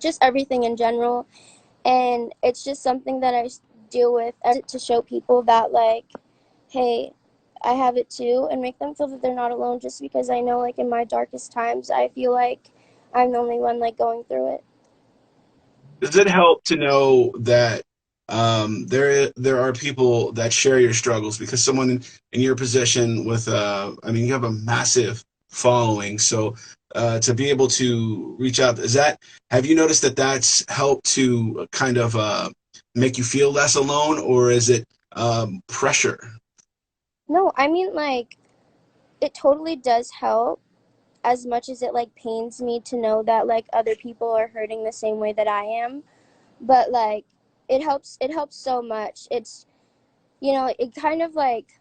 just everything in general. And it's just something that deal with to show people that, like, hey, I have it too, and make them feel that they're not alone, just because I know, like, in my darkest times, I feel like I'm the only one, like, going through it. Does it help to know that there are people that share your struggles? Because someone in your position with I mean, you have a massive following, so to be able to reach out, is that have you noticed that that's helped to kind of make you feel less alone, or is it pressure? No, I mean, like, it totally does help, as much as it, like, pains me to know that, like, other people are hurting the same way that I am. But, like, it helps so much. It's, it kind of, like,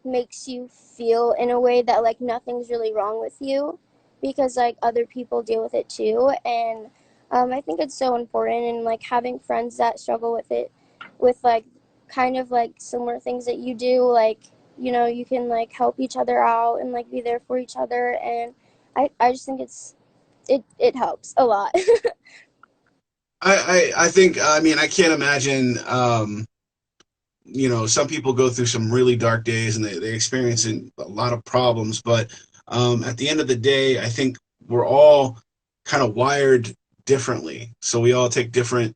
makes you feel in a way that, like, nothing's really wrong with you, because, like, other people deal with it too. And I think it's so important, and, like, having friends that struggle with it, with, like, kind of like similar things that you do, like, you can, like, help each other out and, like, be there for each other. And I just think it helps a lot. I think I mean I can't imagine some people go through some really dark days and they experience a lot of problems, but at the end of the day, I think we're all kind of wired differently. So we all take different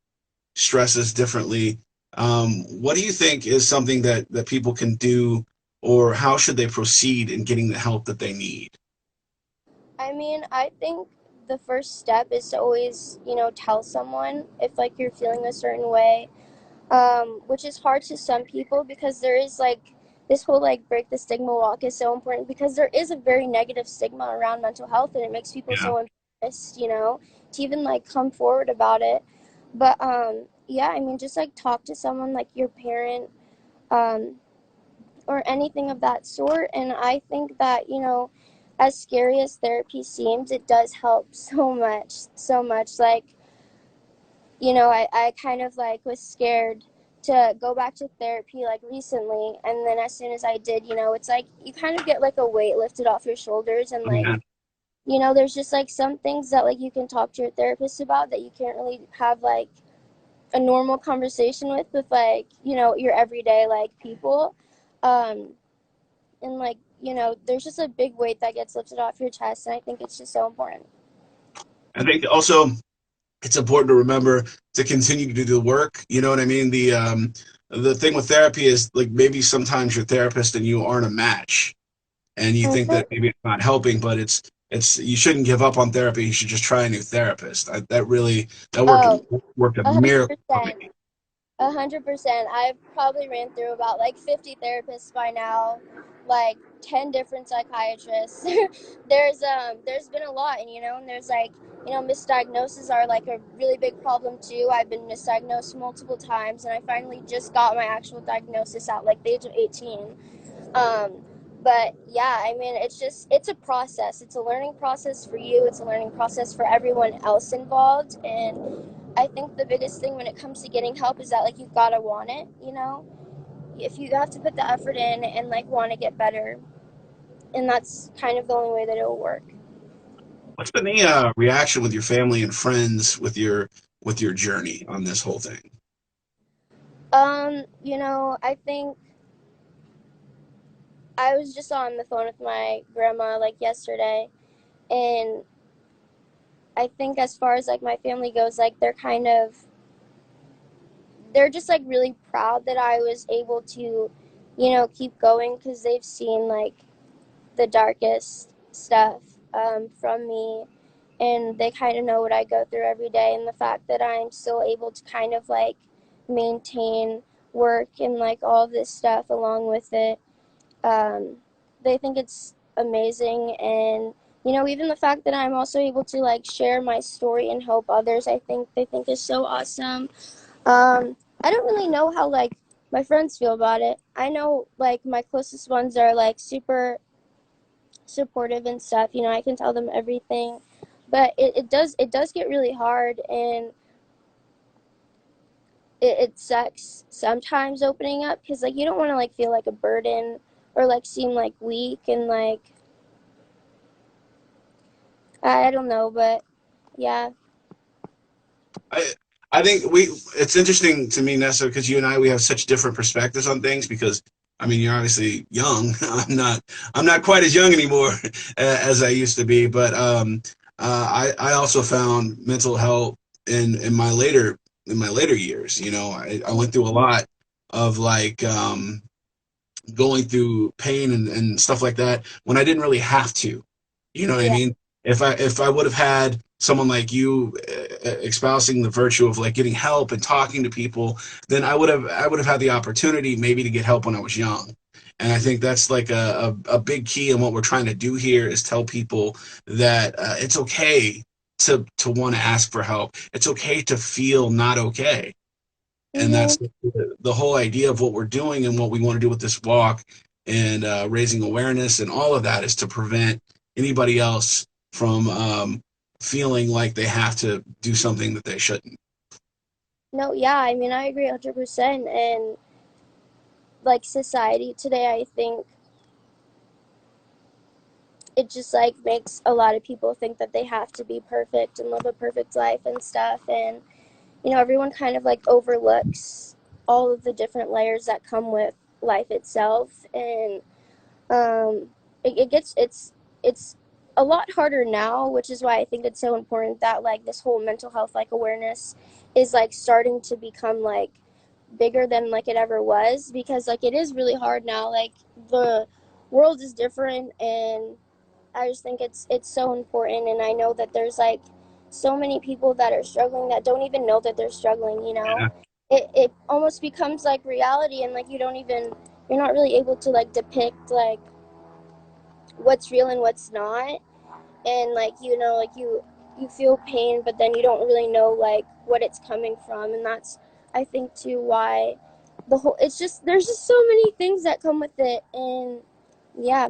stresses differently. What do you think is something that people can do, or how should they proceed in getting the help that they need? I mean, I think the first step is to always, tell someone if, like, you're feeling a certain way, which is hard to some people, because there is, like, this whole, like, break the stigma walk is so important, because there is a very negative stigma around mental health, and it makes people Yeah. so embarrassed, to even, like, come forward about it. But yeah, I mean, just, like, talk to someone, like your parent, um, or anything of that sort. And I think that, as scary as therapy seems, it does help so much, so much. Like, I kind of, like, was scared to go back to therapy, like, recently. And then as soon as I did, it's like you kind of get, like, a weight lifted off your shoulders. And, Oh, like, yeah. there's just, like, some things that, like, you can talk to your therapist about that you can't really have, like, a normal conversation with, like, your everyday, like, people. Um, and, like, there's just a big weight that gets lifted off your chest, and I think it's just so important. I think also it's important to remember to continue to do the work. You know what I mean? The thing with therapy is like maybe sometimes your therapist and you aren't a match, and you think Mm-hmm. that maybe it's not helping, but it's you shouldn't give up on therapy. You should just try a new therapist. That really that Oh, worked a a hundred miracle for percent. me. 100%. I've probably ran through about, like, 50 therapists by now, like 10 different psychiatrists. There's been a lot, and there's, like, misdiagnoses are, like, a really big problem too. I've been misdiagnosed multiple times, and I finally just got my actual diagnosis at, like, the age of 18. Um, but yeah, I mean, it's a process. It's a learning process for you. It's a learning process for everyone else involved. And I think the biggest thing when it comes to getting help is that, like, you've got to want it. If you have to put the effort in and, like, want to get better, and that's kind of the only way that it will work. What's been the reaction with your family and friends with your journey on this whole thing? I think I was just on the phone with my grandma, like, yesterday, and I think, as far as, like, my family goes, like, they're just, like, really proud that I was able to, keep going, because they've seen, like, the darkest stuff, from me, and they kind of know what I go through every day. And the fact that I'm still able to kind of, like, maintain work and, like, all of this stuff along with it, um, they think it's amazing. And, even the fact that I'm also able to, like, share my story and help others, I think they think is so awesome. I don't really know how, like, my friends feel about it. I know, like, my closest ones are, like, super supportive and stuff. I can tell them everything, but it does get really hard, and it sucks sometimes opening up, because, like, you don't want to, like, feel like a burden, or, like, seem, like, weak, and, like, I don't know, but yeah. I I think it's interesting to me, Nessa, because you and I we have such different perspectives on things. Because I mean, you're obviously young. I'm not quite as young anymore as I used to be. But I also found mental health in my later years. You know, I went through a lot of like going through pain and stuff like that when I didn't really have to. You know what I Yeah. mean? If I would have had someone like you espousing the virtue of like getting help and talking to people, then I would have had the opportunity maybe to get help when I was young. And I think that's like a big key in what we're trying to do here is tell people that it's okay to want to ask for help. It's okay to feel not okay. And Mhm. that's the whole idea of what we're doing and what we want to do with this walk and raising awareness and all of that is to prevent anybody else from feeling like they have to do something that they shouldn't. No, yeah, I mean, I agree 100%. And like society today, I think it just like makes a lot of people think that they have to be perfect and live a perfect life and stuff. And everyone kind of like overlooks all of the different layers that come with life itself. And um it's a lot harder now, which is why I think it's so important that like this whole mental health like awareness is like starting to become like bigger than like it ever was, because like it is really hard now. Like the world is different, and I just think it's so important. And I know that there's like so many people that are struggling that don't even know that they're struggling. Yeah. It almost becomes like reality, and like you're not really able to like depict like what's real and what's not. And like like you feel pain, but then you don't really know like what it's coming from. And that's, I think, too, why the whole it's just there's just so many things that come with it. And yeah.